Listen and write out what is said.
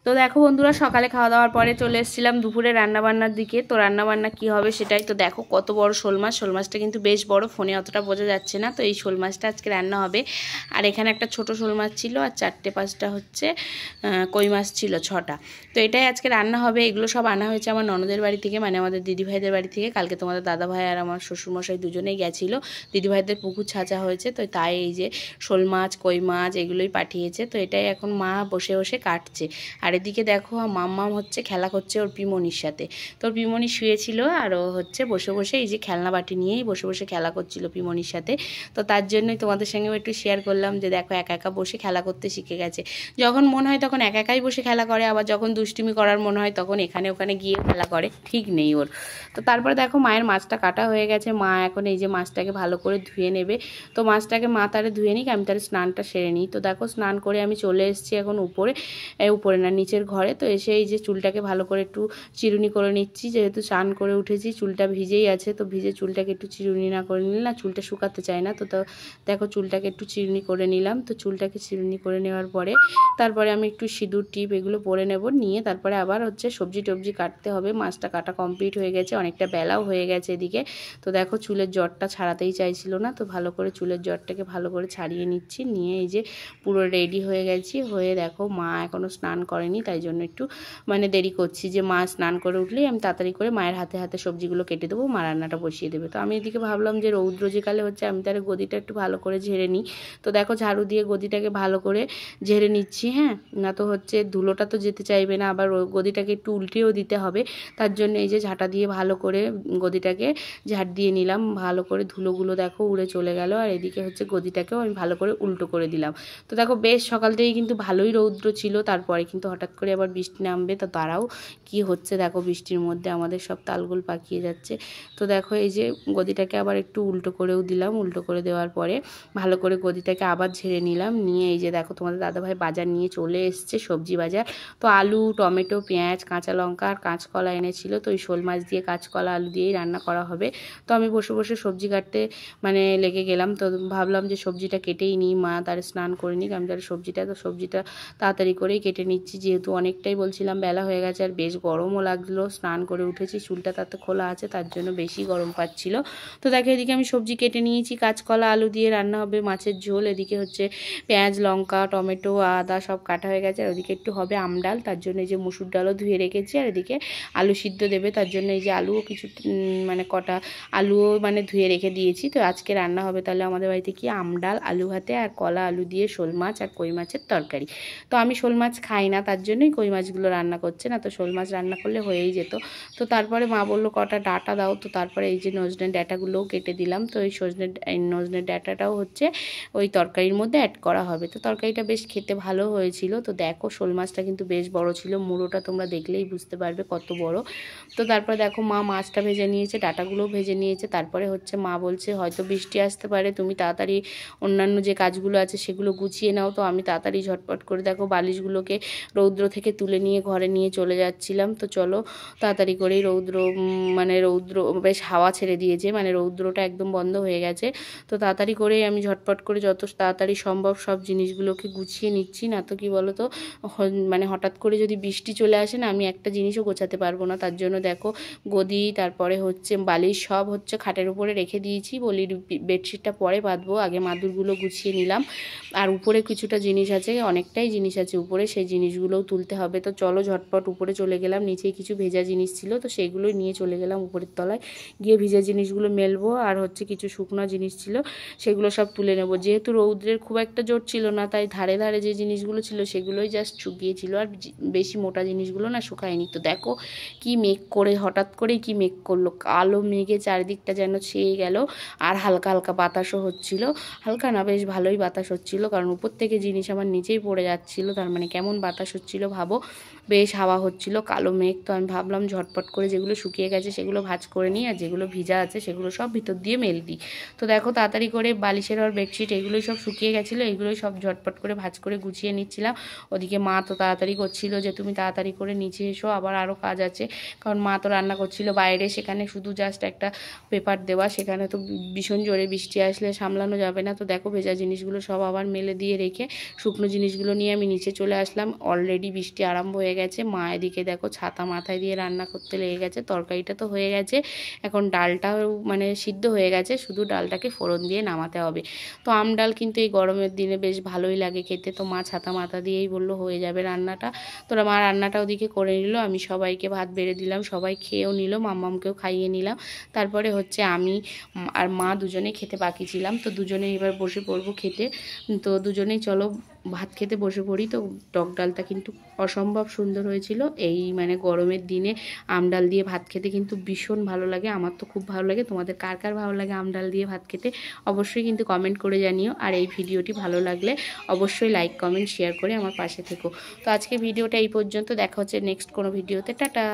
তো দেখো বন্ধুরা, সকালে খাওয়া দাওয়ার পরে চলে এসেছিলাম দুপুরে রান্নাবান্নার দিকে। তো রান্নাবান্না কি হবে সেটাই তো দেখো। কত বড় শোল মাছ, শোল মাছটা কিন্তু বেশ বড়, ফোনে অতটা বোঝা যাচ্ছে না। তো এই শোল মাছটা আজকে রান্না হবে। আর এখানে একটা ছোট শোল মাছ ছিল, আর 4-5টা হচ্ছে কই মাছ ছিল 6টা। তো এটাই আজকে রান্না হবে। এগুলো সব আনা হয়েছে আমার ননদের বাড়ি থেকে, মানে আমাদের দিদিভাইদের বাড়ি থেকে। কালকে তোমাদের দাদাভাই আর আমার শ্বশুরমশাই দুজনেই গেছিলো, দিদিভাইদের পুকুর ছাঁচা হয়েছে। তো তাই এই যে শোল মাছ, কই মাছ এগুলোই পাঠিয়েছে। তো এটাই এখন মা বসে বসে কাটছে। আর এদিকে দেখো মাম্মাম হচ্ছে খেলা করছে ওর পিমনির সাথে। তো ওর পিমনি শুয়েছিল আর ও হচ্ছে বসে বসে এই যে খেলনা বাটি নিয়েই বসে বসে খেলা করছিল পিমনির সাথে। তো তার জন্যই তোমাদের সঙ্গেও একটু শেয়ার করলাম যে দেখো একা একা বসে খেলা করতে শিখে গেছে। যখন মন হয় তখন একা একাই বসে খেলা করে, আবার যখন দুষ্টুমি করার মনে হয় তখন এখানে ওখানে গিয়ে খেলা করে, ঠিক নেই ওর। তো তারপরে দেখো মায়ের মাছটা কাটা হয়ে গেছে। মা এখন এই যে মাছটাকে ভালো করে ধুয়ে নেবে। তো মাছটাকে মা তারে ধুয়ে নিক, আমি তার স্নানটা সেরে নিই। তো দেখো স্নান করে আমি চলে এসেছি এখন উপরে না নিচের ঘরে। তো এসে এই যে চুলটাকে ভালো করে একটু চিরুনি করে নিচ্ছি, যেহেতু স্নান করে উঠেছি চুলটা ভিজেই আছে। তো ভিজে চুলটাকে একটু চিরুনি না করে নিলে না চুলটা শুকাতে চায় না। তো দেখো চুলটাকে একটু চিরুনি করে নিলাম। তো চুলটাকে চিরুনি করে নেওয়ার পরে তারপরে আমি একটু সিঁদুর টিপ এগুলো পরে নেব, নিয়ে তারপরে আবার হচ্ছে সবজি টবজি কাটতে হবে। মাছটা কাটা কমপ্লিট হয়ে গেছে, অনেকটা বেলাও হয়ে গেছে এদিকে। তো দেখো চুলের জটটা ছাড়াতেই চাইছিল না, তো ভালো করে চুলের জটটাকে ভালো করে ছাড়িয়ে নিচ্ছি। নিয়ে এই যে পুরো রেডি হয়ে গেছি। হয়ে দেখো মা এখনও স্নান করেনি, তাই জন্য একটু মানে দেরি করছি, যে মা স্নান করে উঠলেই আমি তাড়াতাড়ি করে মায়ের হাতে হাতে সবজিগুলো কেটে দেবো, মা রান্নাটা বসিয়ে দেবে। তো আমি এদিকে ভাবলাম যে রৌদ্র যেকালে হচ্ছে আমি তার গদিটা একটু ভালো করে ঝেড়ে নিই। তো দেখো ঝাড়ু দিয়ে গদিটাকে ভালো করে ঝেড়ে নিচ্ছি। হ্যাঁ, না তো হচ্ছে ধুলোটা তো যেতে চাইবে না, আবার গদিটাকে একটু উল্টেও দিতে হবে। তার জন্য এই যে ঝাঁটা দিয়ে ভালো করে গদিটাকে ঝাড় দিয়ে নিলাম। ভালো করে ধুলোগুলো দেখো উড়ে চলে গেল। আর এদিকে হচ্ছে গদিটাকেও আমি ভালো করে উল্টো করে দিলাম। তো দেখো বেশ সকাল থেকেই কিন্তু ভালোই রৌদ্র ছিল, তারপরে কিন্তু হঠাৎ করে আবার বৃষ্টি নামবে। তো তারাও কি হচ্ছে দেখো, বৃষ্টির মধ্যে আমাদের সব তালগুল পাকিয়ে যাচ্ছে। তো দেখো এই যে গদিটাকে আবার একটু উল্টো করেও দিলাম। উল্টো করে দেওয়ার পরে ভালো করে গদিটাকে আবার ঝেড়ে নিলাম। নিয়ে এই যে দেখো তোমাদের দাদাভাই বাজার নিয়ে চলে এসছে, সবজি বাজার। তো আলু, টমেটো, পেঁয়াজ, কাঁচা লঙ্কা আর কাঁচকলা এনেছিল। তো ওই শোল মাছ দিয়ে কাঁচকলা আলু দিয়েই রান্না করা হবে। তো আমি বসে বসে সবজি কাটতে মানে লেগে গেলাম। তো ভাবলাম যে সবজিটা কেটেই নিই, মা তার স্নান করে নিক, আমি তার সবজিটা তাড়াতাড়ি করেই কেটে নিচ্ছি, যেহেতু অনেকটাই বলছিলাম বেলা হয়ে গেছে। আর বেশ গরমও লাগলো, স্নান করে উঠেছি, চুলটা তাতে খোলা আছে, তার জন্য বেশি গরম পাচ্ছিল। তো দেখো এদিকে আমি সবজি কেটে নিয়েছি, কাঁচকলা আলু দিয়ে রান্না হবে মাছের ঝোল। এদিকে হচ্ছে পেঁয়াজ, লঙ্কা, টমেটো, আদা সব কাটা হয়ে গেছে। আর ওদিকে একটু হবে আমডাল, তার জন্য এই যে মসুর ডালও ধুয়ে রেখেছি। আর এদিকে আলু সিদ্ধ দেবে, তার জন্য এই যে আলুও কিছু মানে কটা আলুও মানে ধুয়ে রেখে দিয়েছি। তো আজকে রান্না হবে তাহলে আমাদের বাড়িতে কি আমডাল, আলু ভাতে আর কলা আলু দিয়ে শোল মাছ আর কই মাছের তরকারি। তো আমি শোল মাছ খাই না, তার জন্যই কই মাছগুলো রান্না করছে, না তো শোল মাছ রান্না করলে হয়েই যেত। তো তারপরে মা বললো কটা ডাঁটা দাও। তো তারপরে এই যে নজনের ডাঁটাগুলোও কেটে দিলাম। তো এই নজনের ডাঁটাটাও হচ্ছে ওই তরকারির মধ্যে অ্যাড করা হবে। তো তরকারিটা বেশ খেতে ভালো হয়েছিল। তো দেখো শোল মাছটা কিন্তু বেশ বড় ছিল, মুড়োটা তোমরা দেখলেই বুঝতে পারবে কত বড়। তো তারপরে দেখো মা মাছটা ভেজে নিয়েছে, ডাঁটাগুলোও ভেজে নিয়েছে। তারপরে হচ্ছে মা বলছে হয়তো বৃষ্টি আসতে পারে, তুমি তাড়াতাড়ি অন্যান্য যে কাজগুলো আছে সেগুলো গুছিয়ে নাও। তো আমি তাড়াতাড়ি ঝটপট করে দেখো বালিশগুলোকে রৌদ্র থেকে তুলে নিয়ে ঘরে নিয়ে চলে যাচ্ছিলাম। তো চলো তাড়াতাড়ি করেই রৌদ্র বেশ হাওয়া ছেড়ে দিয়েছে, মানে রৌদ্রটা একদম বন্ধ হয়ে গেছে। তো তাড়াতাড়ি করেই আমি ঝটপট করে যত তাড়াতাড়ি সম্ভব সব জিনিসগুলোকে গুছিয়ে নিচ্ছি, না তো কি বলো তো মানে হঠাৎ করে যদি বৃষ্টি চলে আসে না, আমি একটা জিনিসও গোছাতে পারবো না। তার জন্য দেখো গদি, তারপরে হচ্ছে বালিশ সব হচ্ছে খাটের উপরে রেখে দিয়েছি। বলি বেডশিটটা পরে বাঁধবো, আগে মাদুরগুলো গুছিয়ে নিলাম। আর উপরে কিছুটা জিনিস আছে, অনেকটাই জিনিস আছে উপরে, সেই জিনিসগুলোও তুলতে হবে। তো চলো ঝটপট উপরে চলে গেলাম। নিচেই কিছু ভেজা জিনিস ছিল, তো সেইগুলোই নিয়ে চলে গেলাম উপরের তলায়, গিয়ে ভিজা জিনিসগুলো মেলবো। আর হচ্ছে কিছু শুকনো জিনিস ছিল সেগুলো সব তুলে নেব। যেহেতু রৌদ্রের খুব একটা জোর ছিল না, তাই ধারে ধারে যে জিনিসগুলো ছিল সেগুলোই জাস্ট শুকিয়েছিল, আর বেশি মোটা জিনিসগুলো না শুকায়নি। তো দেখো কি মেঘ করে হঠাৎ করেই কি মেঘ করলো, কালো মেঘে চারিদিকটা যেন ছেয়ে গেল। আর হালকা হালকা বাতাসও হচ্ছিল, হালকা না বেশ ভালোই বাতাস হচ্ছিল, কারণ উপর থেকে জিনিস আমার নিচেই পড়ে যাচ্ছিল, তার মানে কেমন বাতাস হচ্ছিল ভাবো, বেশ হাওয়া হচ্ছিল, কালো মেঘ। তো আমি ভাবলাম ঝটপট করে যেগুলো শুকিয়ে গেছে সেগুলো ভাঁজ করে নিই, আর যেগুলো ভিজা আছে সেগুলো সব ভিতর দিয়ে মেল দিই। তো দেখো তাড়াতাড়ি করে বালিশের আর বেডশিট এগুলোই সব শুকিয়ে গেছিলো, এগুলোই সব ঝটপট করে ভাঁজ করে গুছিয়ে নিচ্ছিলাম। ওদিকে মা তো তাড়াতাড়ি করছিল যে তুমি তাড়াতাড়ি করে নিচে এসো, আবার আরও কাজ আছে, কারণ মা তো রান্না করছিল বাইরে, সেখানে শুধু জাস্ট একটা পেপার দেওয়া, সেখানে তো ভীষণ জোরে বৃষ্টি আসলে সামলানো যাবে না। তো দেখো ভেজা জিনিসগুলো সব আবার মেলে দিয়ে রেখে শুকনো জিনিসগুলো নিয়ে আমি নিচে চলে আসলাম। অলরেডি অলরেডি বৃষ্টি আরম্ভ হয়ে গেছে। মা এদিকে দেখো ছাতা মাথায় দিয়ে রান্না করতে লেগে গেছে। তরকারিটা তো হয়ে গেছে, এখন ডালটাও মানে সিদ্ধ হয়ে গেছে, শুধু ডালটাকে ফোড়ন দিয়ে নামাতে হবে। তো আম ডাল কিন্তু এই গরমের দিনে বেশ ভালোই লাগে খেতে। তো মা ছাতা মাথা দিয়েই বললো হয়ে যাবে রান্নাটা। তোরা মা রান্নাটা ওদিকে করে নিল, আমি সবাইকে ভাত বেড়ে দিলাম, সবাই খেয়েও নিল, মাম্মামকেও খাইয়ে নিলাম। তারপরে হচ্ছে আমি আর মা দুজনেই খেতে বাকি ছিলাম। তো দুজনেই এবার বসে পড়বো খেতে। তো দুজনেই চলো ভাত খেতে বসে পড়ি। তো টক ডালটা কিন্তু অসম্ভব সুন্দর হয়েছিল। এই মানে গরমের দিনে আম ডাল দিয়ে ভাত খেতে কিন্তু ভীষণ ভালো লাগে, আমার তো খুব ভালো লাগে। তোমাদের কার কার ভালো লাগে আম ডাল দিয়ে ভাত খেতে অবশ্যই কিন্তু কমেন্ট করে জানিও। আর এই ভিডিওটি ভালো লাগলে অবশ্যই লাইক কমেন্ট শেয়ার করে আমার পাশে থেকো। তো আজকে ভিডিওটা এই পর্যন্ত, দেখা হচ্ছে নেক্সট কোনো ভিডিওতে। টাটা।